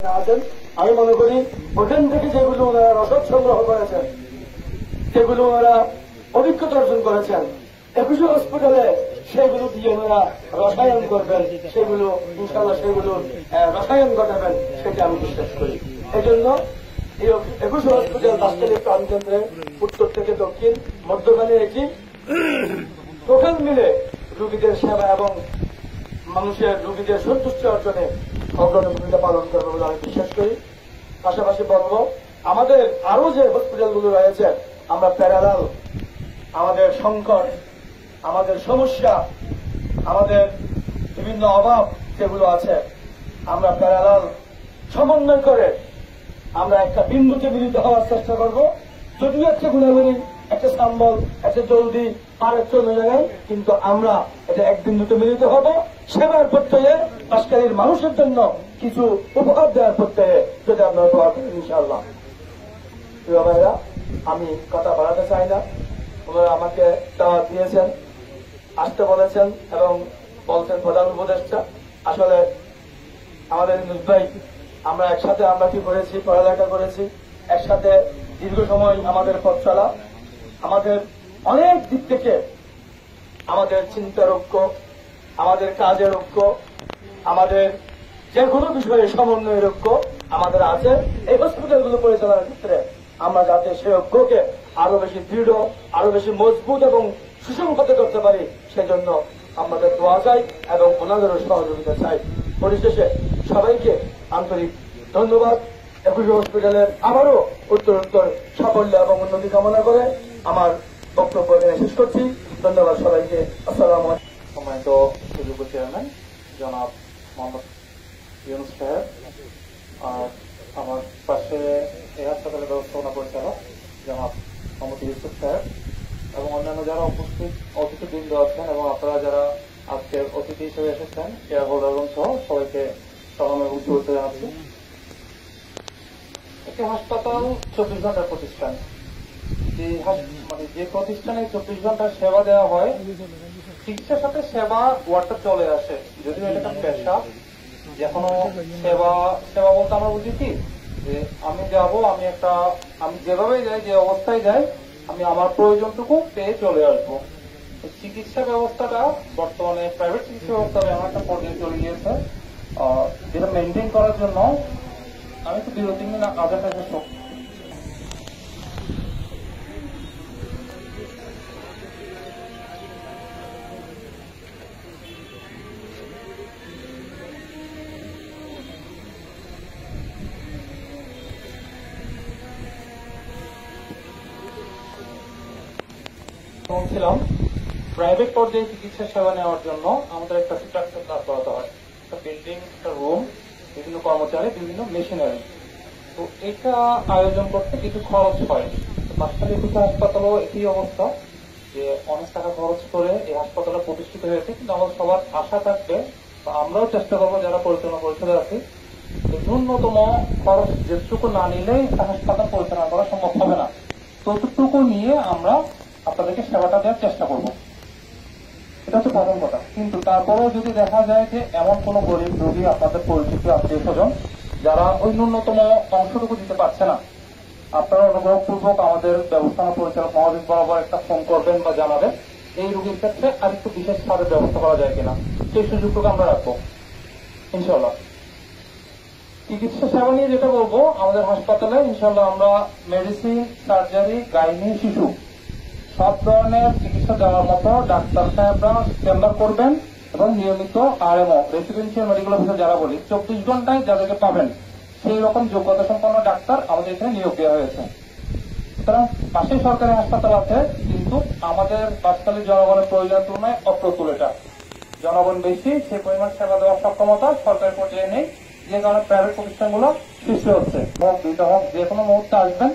এখানে আছেন, আমি মনে করি ওখান থেকে যেগুলো ওনারা রসদ সংগ্রহ করেছেন, যেগুলো ওনারা অভিজ্ঞতা অর্জন করেছেন, একুশে হসপিটালে সেগুলো দিয়ে ওনারা রসায়ন করবেন, সেগুলো ইনশাল্লাহ সেগুলো রসায়ন ঘটাবেন, সেটা আমি বিশ্বাস করি। এই জন্য এই একুশে হসপিটাল বাসকালী প্রাণকেন্দ্রে উত্তর থেকে দক্ষিণ মধ্যখানে এটি টোটাল মিলে রোগীদের সেবা এবং রোগীদের সন্তুষ্টি অর্জনে অগ্রণী ভূমিকা পালন করবে বলে আমি বিশ্বাস করি। পাশাপাশি বলব, আমাদের আরো যে হসপিটালগুলো রয়েছে, আমরা প্যারালাল আমাদের সংকট, আমাদের সমস্যা, আমাদের বিভিন্ন অভাব যেগুলো আছে, আমরা প্যারালাল সমন্বয় করে আমরা একটা বিন্দুতে মিলিত হওয়ার চেষ্টা করব। যদিও একটা গুণাগুণি, একটা সাম্বল, একটা জলদি আর একটা মিলে নেই, কিন্তু আমরা এটা এক বিন্দুতে মিলিত হব। সেবার প্রত্যয়ে বাসকালীর মানুষের জন্য কিছু উপহার দেওয়ার প্রত্যয়ে যদি আমরা উপহার করেন ইনশাআল্লাহ। প্রিয় ভাইরা, আমি কথা বাড়াতে চাই না। ওনারা আমাকে দাওয়াত দিয়েছেন, আসতে বলেছেন এবং বলছেন প্রধান উপদেষ্টা। আসলে আমাদের ইউনূস ভাই, আমরা একসাথে আমরা কি করেছি, পড়ালেখা করেছি একসাথে, দীর্ঘ সময় আমাদের পথ চলা, আমাদের অনেক দিক থেকে আমাদের চিন্তার ঐক্য, আমাদের কাজের ঐক্য, আমাদের যে কোনো বিষয়ে সমন্বয়ের ঐক্য আমাদের আছে। এই হসপিটালগুলো পরিচালনার ক্ষেত্রে আমরা যাতে সেই ঐক্যকে আরো বেশি দৃঢ়, আরো বেশি মজবুত এবং সুসংহত করতে পারি, সেজন্য আমাদের দোয়া চাই এবং ওনাদেরও সহযোগিতা চাই। পরিশেষে সবাইকে আন্তরিক ধন্যবাদ। একুশে হসপিটালের আবারও উত্তরোত্তর সাফল্য এবং উন্নতি কামনা করে আমার বক্তব্য এখানে শেষ করছি। ধন্যবাদ সবাইকে। আসসালামু আলাইকুম। সম্মানিত সুযোগ্য চেয়ারম্যান জনাব মোহাম্মদ ইউনূস সাহেব, আর আমার পাশে এই হাসপাতালের ব্যবস্থাপনা পরিচালক জনাব মোহাম্মদ ইউসুফ সাহেব এবং অন্যান্য যারা উপস্থিত অতিথিবৃন্দ আছেন এবং আপনারা যারা আজকে অতিথি হিসেবে এসেছেন, শেয়ার হোল্ডারগণ সহ সবাইকে সালাম এবং শুভেচ্ছা জানাচ্ছি। একটি হাসপাতাল 24 ঘন্টার প্রতিষ্ঠান। যে প্রতিষ্ঠানে 24 ঘন্টার সেবা দেওয়া হয়, চিকিৎসার সাথে সেবা ওয়ার্ডটা চলে আসে। যদিও এটা একটা পেশা, যে কোনো সেবা বলতে আমরা বুঝি কি, যে আমি যাব, আমি যেভাবে যাই, যে অবস্থায় যাই, আমি আমার প্রয়োজনটুকু পেয়ে চলে আসবো। চিকিৎসা ব্যবস্থাটা বর্তমানে প্রাইভেট চিকিৎসা ব্যবস্থা এমন একটা পর্যায়ে চলে গিয়েছে, যেটা মেনটেন করার জন্য আমি তো বিরতি নিন আধার কাছে ছিলাম। প্রাইভেট পর্যায়ে চিকিৎসা সেবা নেওয়ার জন্য আমাদের একটা স্ট্রাকচার দাঁড় করাতে হয়, একটা বিল্ডিং, একটা রুম, বিভিন্ন কর্মচারী, বিভিন্ন মেশিনারি। তো এটা আয়োজন করতে কিছু খরচ হয়। বাসকালী একুশে হাসপাতালও একই অবস্থা, যে অনেক টাকা খরচ করে এই হাসপাতালে প্রতিষ্ঠিত হয়েছে। কিন্তু আমাদের সবার আশা থাকবে, বা আমরাও চেষ্টা করবো যারা পরিচালনা পরিষদে আছি, ন্যূনতম খরচ যেটুকু না নিলেই হাসপাতাল পরিচালনা করা সম্ভব হবে না। ততটুকু নিয়ে আমরা আপনাদেরকে সেবাটা দেওয়ার চেষ্টা করব, এটা হচ্ছে প্রথম কথা। কিন্তু তারপরেও যদি দেখা যায় যে এমন কোন গরিব রোগী, আপনাদের পরিচিত আত্মীয় স্বজন যারা ওই ন্যূনতম অংশটুকু দিতে পারছে না, আপনারা অনুগ্রহপূর্বক আমাদের ব্যবস্থাপনা পরিচালক মহোদয় বরাবর একটা ফোন করবেন বা জানাবেন, এই রোগীর ক্ষেত্রে আরেকটু বিশেষ ছাড়ের ব্যবস্থা করা যায় কিনা, সেই সুযোগটুকু আমরা রাখবো ইনশাল্লাহ। চিকিৎসা সেবা নিয়ে যেটা বলবো, আমাদের হাসপাতালে ইনশাল্লাহ আমরা মেডিসিন, সার্জারি, গাইনি, শিশু সব ধরনের চিকিৎসা দেওয়ার মতো ডাক্তার সাহেবরা চেম্বার করবেন এবং নিয়মিত আরএমও, রেসিডেন্সিয়াল মেডিকেল অফিসার যারা বলি, 24 ঘন্টায় যাদেরকে পাবেন সেই রকম যোগ্যতা সম্পন্ন ডাক্তার আমাদের এখানে নিয়োগ দেওয়া হয়েছে। সুতরাং পাশেই সরকারি হাসপাতাল আছে, কিন্তু আমাদের বাসকালী জনগণের প্রয়োজন তুলনায় অপ্রতুল। এটা জনগণ বেশি, সেই পরিমাণ সেবা দেওয়ার সক্ষমতা সরকারি পর্যায়ে নেই, যে কারণে প্রাইভেট প্রতিষ্ঠানগুলো সৃষ্টি হচ্ছে। হোক দুইটা হোক, যে কোনো মুহূর্তে আসবেন,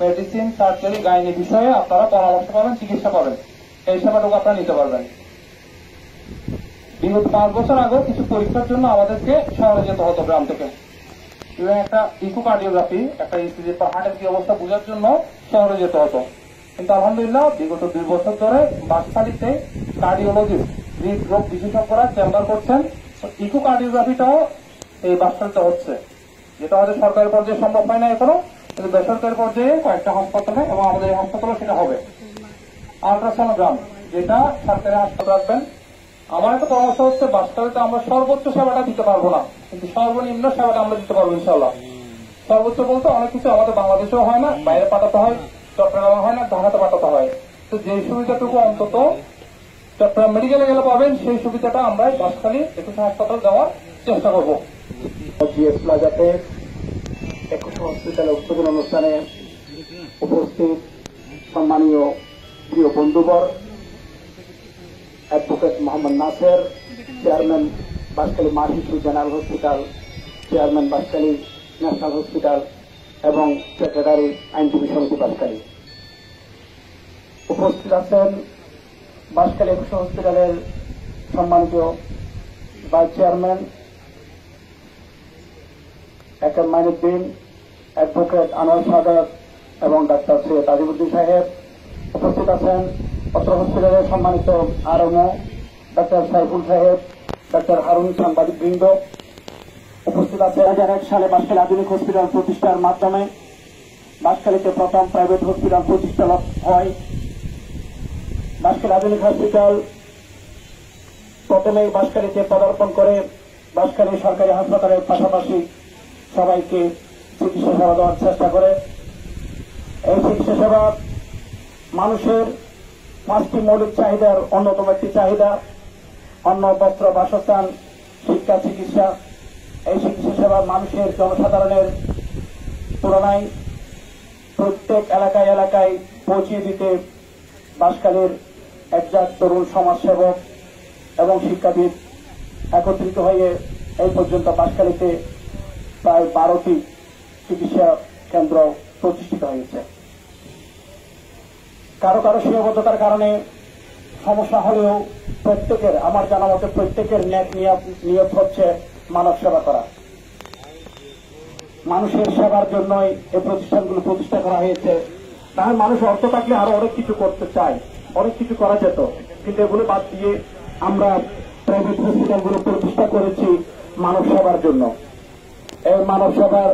মেডিসিন, সার্জারি, গাইনি বিষয়ে আপনারা পরামর্শ পাবেন, চিকিৎসা পাবেন, এই সেবাটুকু আপনারা নিতে পারবেন। বিগত 5 বছর আগে কিছু পরীক্ষার জন্য আমাদেরকে শহরে যেতে হতো গ্রাম থেকে, এবং একটা ইকোকার্ডিওগ্রাফি, একটা ইসিজি হার্টের কি অবস্থা বোঝার জন্য শহরে যেতে হতো। কিন্তু আলহামদুলিল্লাহ বিগত 2 বছর ধরে বাসখালীতে কার্ডিওলজিস্ট, হৃদরোগ বিশেষজ্ঞরা চেম্বার করছেন। ইকোকার্ডিওগ্রাফিটাও এই বাসখালীতে হচ্ছে। যেটা হয়তো সরকারি পর্যায়ে সম্ভব হয় না এখনো, কিন্তু বেসরকারি পর্যায়ে কয়েকটা হাসপাতালে এবং আমাদের এই হাসপাতালে সেটা হবে। আল্ট্রাসোনোগ্রাম যেটা সরকারি হাসপাতাল রাখবেন। আমার একটা পরামর্শ হচ্ছে, বাসকালীতে আমরা সর্বোচ্চ সেবাটা দিতে পারবো না, কিন্তু সর্বনিম্ন সেবাটা আমরা দিতে পারবো ইনশাল্লাহ। সর্বোচ্চ বলতে অনেক কিছু আমাদের বাংলাদেশেও হয় না, বাইরে পাঠাতে হয়, চট্টগ্রামে হয় না, ঢাকাতে পাঠাতে হয়। তো যে সুবিধাটুকু অন্তত চট্টগ্রাম মেডিকেলে গেলে পাবেন, সেই সুবিধাটা আমরা বাসখালী 21 হাসপাতাল দেওয়ার চেষ্টা করবো। জিএস প্লাজাতে 21 হসপিটালে উদ্বোধন অনুষ্ঠানে উপস্থিত সম্মানীয় প্রিয় বন্ধুবর, অ্যাডভোকেট মোহাম্মদ নাসের, চেয়ারম্যান বাঁশখালী মা শিশু general hospital, chairman Banshkhali national hospital এবং সেক্রেটারি আইনজীবী সমিতি বাঁশখালী। উপস্থিত আছেন বাঁশখালী 21 হসপিটালের সম্মানিত vice chairman AKM Mainuddin, advocate Anwar Sadat এবং ডাক্তার সৈয়দ আজিমুদ্দিন সাহেব। উপস্থিত আছেন অত্র হসপিটালের সম্মানিত আরএমও ডাক্তার সাইফুল সাহেব, ডাক্তার হারুন সাংবাদিকবৃন্দ। উপস্থিত আছে 2001 সালে বাঁশখালী আধুনিক হসপিটাল প্রতিষ্ঠার মাধ্যমে বাঁশখালীতে প্রথম প্রাইভেট হসপিটাল প্রতিষ্ঠা হয়। বাঁশখালী আধুনিক হসপিটাল প্রথমেই বাঁশখালীতে পদার্পণ করে বাঁশখালী সরকারি হাসপাতালের পাশাপাশি সবাইকে চিকিৎসা সেবা দেওয়ার চেষ্টা করে। এই চিকিৎসা সেবা মানুষের 5টি মৌলিক চাহিদার অন্যতম একটি চাহিদা, অন্ন, বস্ত্র, বাসস্থান, শিক্ষা, চিকিৎসা। এই চিকিৎসা সেবা মানুষের জনসাধারণের তুলনায় প্রত্যেক এলাকায় এলাকায় পৌঁছিয়ে দিতে বাঁশখালীর একজন তরুণ সমাজসেবক এবং শিক্ষাবিদ একত্রিত হয়ে এই পর্যন্ত বাঁশখালীতে প্রায় 12টি চিকিৎসা কেন্দ্র প্রতিষ্ঠিত হয়েছে। কারো কারো সীমাবদ্ধতার কারণে সমস্যা হলেও প্রত্যেকের, আমার জানা মতে প্রত্যেকের নিয়ত হচ্ছে মানব সেবা করা। মানুষের সেবার জন্যই এই প্রতিষ্ঠানগুলো প্রতিষ্ঠা করা হয়েছে। তাহলে মানুষ অর্থ থাকলে আরো অনেক কিছু করতে চায়, অনেক কিছু করা যেত, কিন্তু এগুলো বাদ দিয়ে আমরা প্রাইভেট হসপিটালগুলো প্রতিষ্ঠা করেছি মানব সেবার জন্য। এই মানব সেবার